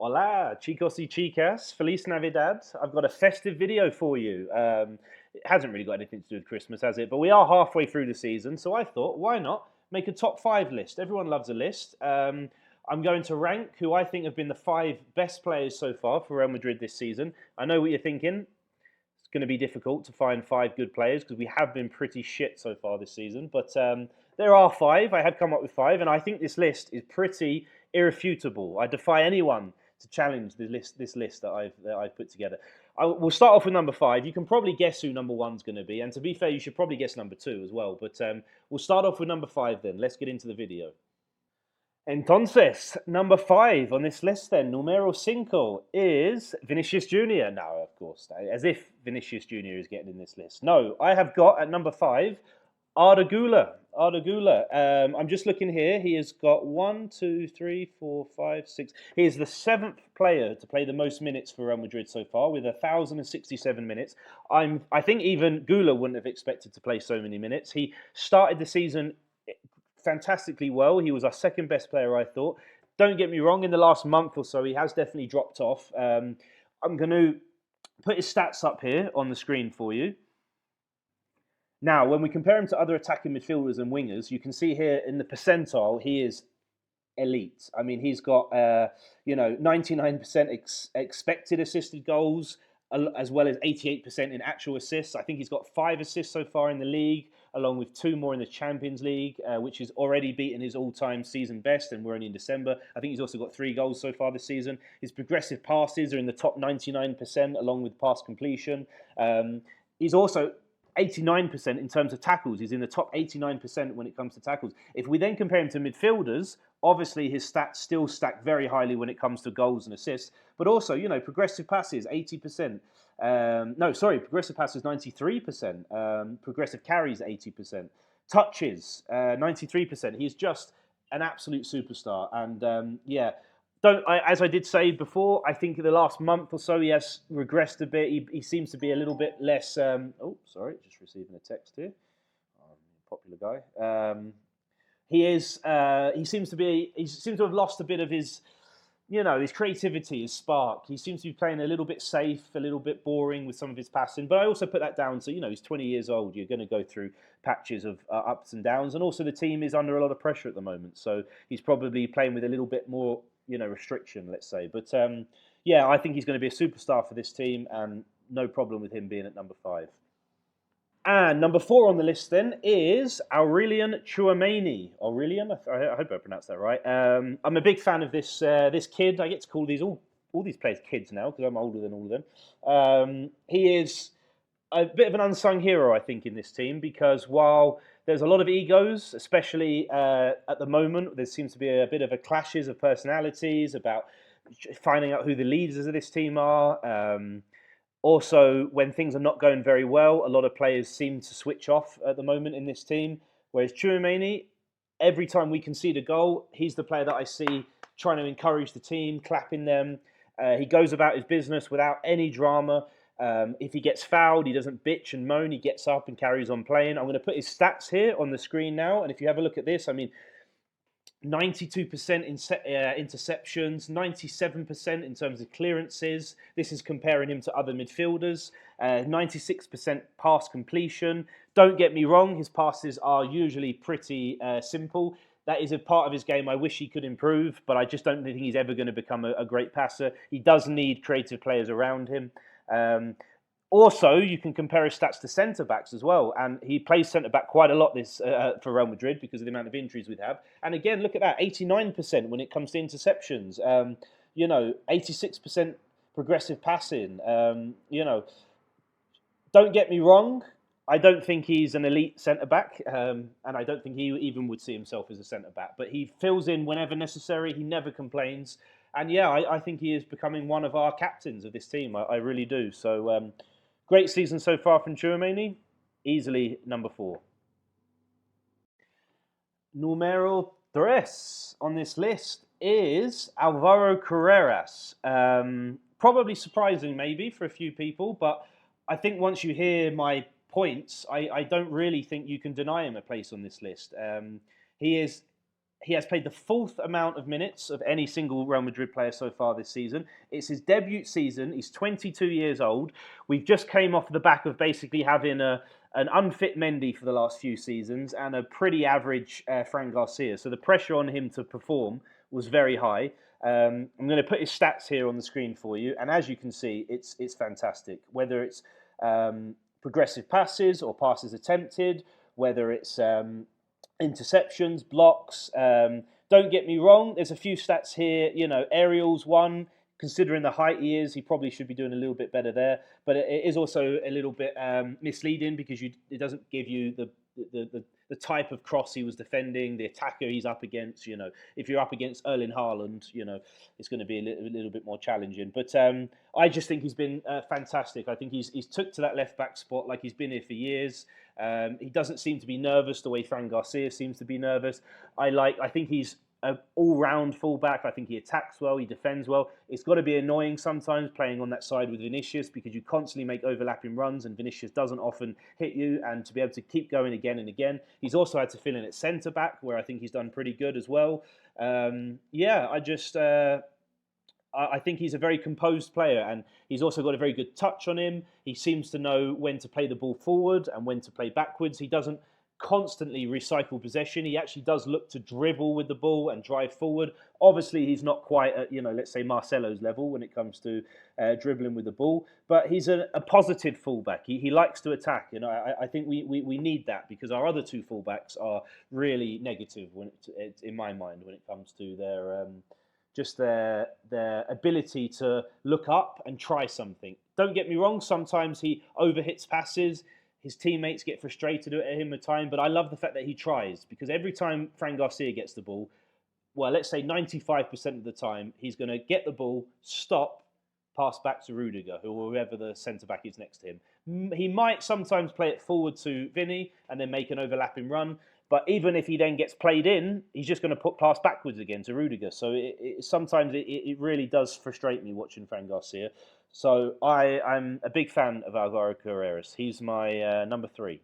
Hola, chicos y chicas. Feliz Navidad. I've got a festive video for you. It hasn't really got anything to do with Christmas, has it? But we are halfway through the season, so I thought, why not make a top five list? Everyone loves a list. I'm going to rank who I think have been the five best players so far for Real Madrid this season. I know what you're thinking. It's going to be difficult to find five good players because we have been pretty shit so far this season. But there are five. I have come up with five, and I think this list is pretty irrefutable. I defy anyone to challenge this list that I've put together. We'll start off with number five. You can probably guess who number one's going to be, and to be fair, you should probably guess number two as well. But we'll start off with number five then. Let's get into the video. Entonces, number five on this list then, numero cinco, is Vinicius Junior. Now, of course, as if Vinicius Junior is getting in this list. No, I have got at number five, Arda Güler. Arda Güler. I'm just looking here. He has got 1, 2, 3, 4, 5, 6. He is the seventh player to play the most minutes for Real Madrid so far, with 1,067 minutes. I think even Güler wouldn't have expected to play so many minutes. He started the season fantastically well. He was our second best player, I thought. Don't get me wrong, in the last month or so, he has definitely dropped off. I'm going to put his stats up here on the screen for you. Now, when we compare him to other attacking midfielders and wingers, you can see here in the percentile, he is elite. I mean, he's got 99% expected assisted goals, as well as 88% in actual assists. I think he's got 5 assists so far in the league, along with 2 more in the Champions League, which is already beaten his all-time season best, and we're only in December. I think he's also got 3 goals so far this season. His progressive passes are in the top 99%, along with pass completion. He's also 89% in terms of tackles. He's in the top 89% when it comes to tackles. If we then compare him to midfielders, obviously his stats still stack very highly when it comes to goals and assists, but also, progressive passes, 80%. Progressive passes, 93%. Progressive carries, 80%. Touches, 93%. He's just an absolute superstar. And as I did say before, I think in the last month or so he has regressed a bit. He seems to be a little bit less. Just receiving a text here. Popular guy. He seems to have lost a bit of his, his creativity, his spark. He seems to be playing a little bit safe, a little bit boring with some of his passing. But I also put that down to, he's 20 years old. You're going to go through patches of ups and downs, and also the team is under a lot of pressure at the moment. So he's probably playing with a little bit more restriction, let's say. But I think he's going to be a superstar for this team, and no problem with him being at number 5. And number 4 on the list then is Aurelien Tchouameni. Aurelien, I hope I pronounced that right. I'm a big fan of this kid. I get to call all these players kids now because I'm older than all of them. He is a bit of an unsung hero, I think, in this team, because while there's a lot of egos, especially at the moment, there seems to be a bit of a clashes of personalities about finding out who the leaders of this team are. Also, when things are not going very well, a lot of players seem to switch off at the moment in this team. Whereas Tchouameni, every time we concede a goal, he's the player that I see trying to encourage the team, clapping them. He goes about his business without any drama. If he gets fouled, he doesn't bitch and moan. He gets up and carries on playing. I'm going to put his stats here on the screen now. And if you have a look at this, 92% interceptions, 97% in terms of clearances. This is comparing him to other midfielders. 96% pass completion. Don't get me wrong, his passes are usually pretty simple. That is a part of his game I wish he could improve, but I just don't think he's ever going to become a great passer. He does need creative players around him. Also, you can compare his stats to centre-backs as well. And he plays centre-back quite a lot for Real Madrid because of the amount of injuries we have. And again, look at that, 89% when it comes to interceptions. 86% progressive passing. Don't get me wrong, I don't think he's an elite centre-back. And I don't think he even would see himself as a centre-back. But he fills in whenever necessary. He never complains. And I think he is becoming one of our captains of this team. I really do. So great season so far from Tchouameni. Easily number 4. Numero 3 on this list is Alvaro Carreras. Probably surprising maybe for a few people, but I think once you hear my points, I don't really think you can deny him a place on this list. He is He has played the fourth amount of minutes of any single Real Madrid player so far this season. It's his debut season. He's 22 years old. We've just came off the back of basically having an unfit Mendy for the last few seasons and a pretty average Fran Garcia. So the pressure on him to perform was very high. I'm going to put his stats here on the screen for you, and as you can see, it's fantastic. Whether it's progressive passes or passes attempted, whether it's interceptions, blocks. Don't get me wrong, there's a few stats here. Aerials one. Considering the height he is, he probably should be doing a little bit better there. But it is also a little bit misleading because it doesn't give you the type of cross he was defending, the attacker he's up against. If you're up against Erling Haaland, it's going to be a little bit more challenging. But I just think he's been fantastic. I think he's took to that left back spot like he's been here for years. He doesn't seem to be nervous the way Fran Garcia seems to be nervous. I think he's an all-round fullback. I think he attacks well, he defends well. It's got to be annoying sometimes playing on that side with Vinicius because you constantly make overlapping runs and Vinicius doesn't often hit you, and to be able to keep going again and again. He's also had to fill in at centre-back where I think he's done pretty good as well. I think he's a very composed player, and he's also got a very good touch on him. He seems to know when to play the ball forward and when to play backwards. He doesn't constantly recycle possession. He actually does look to dribble with the ball and drive forward. Obviously, he's not quite at, let's say Marcelo's level when it comes to dribbling with the ball, but he's a positive fullback. He likes to attack. I think we need that because our other two fullbacks are really negative in my mind when it comes to their ability to look up and try something. Don't get me wrong, sometimes he overhits passes. His teammates get frustrated at him at time, but I love the fact that he tries because every time Fran Garcia gets the ball, well, let's say 95% of the time, he's going to get the ball, stop, pass back to Rudiger, or whoever the centre-back is next to him. He might sometimes play it forward to Vinny and then make an overlapping run, but even if he then gets played in, he's just going to pass backwards again to Rudiger. So sometimes it really does frustrate me watching Fran Garcia. So I'm a big fan of Alvaro Carreras. He's my number 3.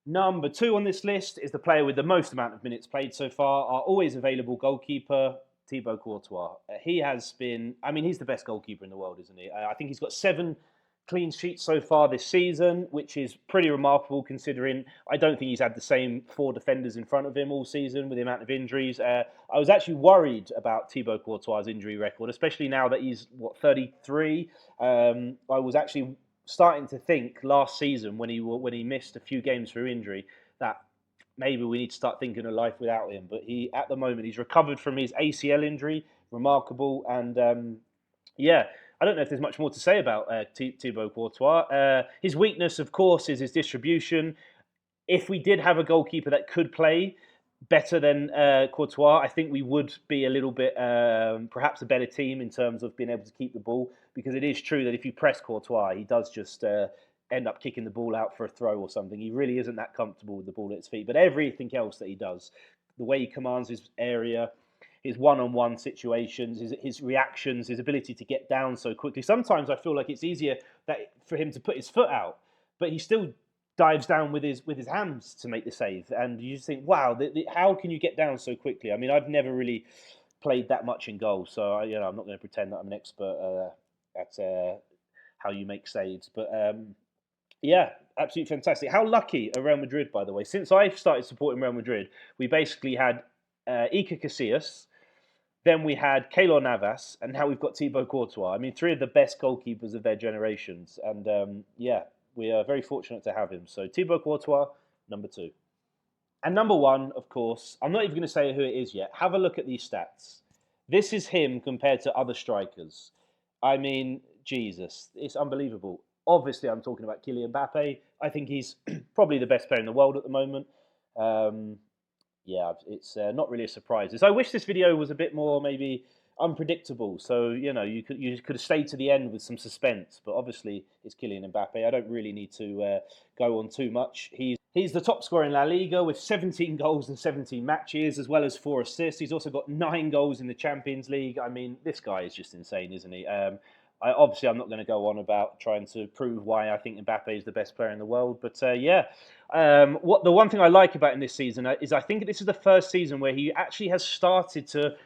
Number 2 on this list is the player with the most amount of minutes played so far, our always available goalkeeper, Thibaut Courtois. He has been, he's the best goalkeeper in the world, isn't he? I think he's got 7 clean sheets so far this season, which is pretty remarkable considering I don't think he's had the same 4 defenders in front of him all season with the amount of injuries. I was actually worried about Thibaut Courtois' injury record, especially now that he's, 33? I was actually starting to think last season when he missed a few games through injury that maybe we need to start thinking of life without him. But at the moment, he's recovered from his ACL injury, remarkable, and I don't know if there's much more to say about Thibaut Courtois. His weakness, of course, is his distribution. If we did have a goalkeeper that could play better than Courtois, I think we would be a little bit, perhaps a better team in terms of being able to keep the ball. Because it is true that if you press Courtois, he does just end up kicking the ball out for a throw or something. He really isn't that comfortable with the ball at his feet. But everything else that he does, the way he commands his area, his one-on-one situations, his reactions, his ability to get down so quickly. Sometimes I feel like it's easier for him to put his foot out, but he still dives down with his hands to make the save. And you just think, wow, how can you get down so quickly? I've never really played that much in goal, so I'm not going to pretend that I'm an expert at how you make saves. But absolutely fantastic. How lucky are Real Madrid, by the way? Since I've started supporting Real Madrid, we basically had Iker Casillas, then we had Keylor Navas, and now we've got Thibaut Courtois. 3 of the best goalkeepers of their generations. And we are very fortunate to have him. So Thibaut Courtois, number 2. And number 1, of course, I'm not even going to say who it is yet. Have a look at these stats. This is him compared to other strikers. Jesus, it's unbelievable. Obviously, I'm talking about Kylian Mbappe. I think he's probably the best player in the world at the moment. It's not really a surprise. I wish this video was a bit more maybe unpredictable. So you could have stayed to the end with some suspense. But obviously, it's Kylian Mbappe. I don't really need to go on too much. He's the top scorer in La Liga with 17 goals in 17 matches, as well as 4 assists. He's also got 9 goals in the Champions League. This guy is just insane, isn't he? Obviously, I'm not going to go on about trying to prove why I think Mbappe is the best player in the world, but yeah. What the one thing I like about him this season is I think this is the first season where he actually has started to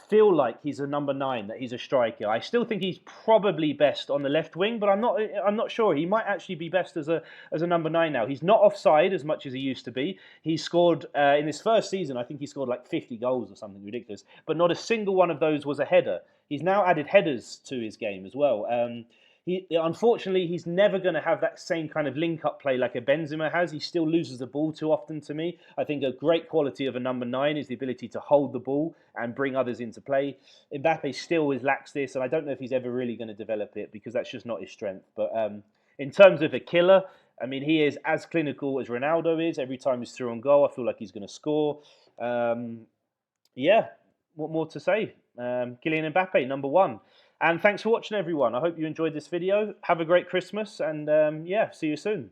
feel like he's a number 9, that he's a striker. I still think he's probably best on the left wing, but I'm not sure. He might actually be best as a number 9 now. He's not offside as much as he used to be. He scored in his first season, I think he scored like 50 goals or something ridiculous, but not a single one of those was a header. He's now added headers to his game as well. Unfortunately, he's never going to have that same kind of link-up play like a Benzema has. He still loses the ball too often to me. I think a great quality of a number 9 is the ability to hold the ball and bring others into play. Mbappe still lacks this, and I don't know if he's ever really going to develop it because that's just not his strength. But in terms of a killer, I mean, he is as clinical as Ronaldo is. Every time he's through on goal, I feel like he's going to score. Yeah, what more to say? Kylian Mbappe, number 1. And thanks for watching, everyone. I hope you enjoyed this video. Have a great Christmas, and yeah, see you soon.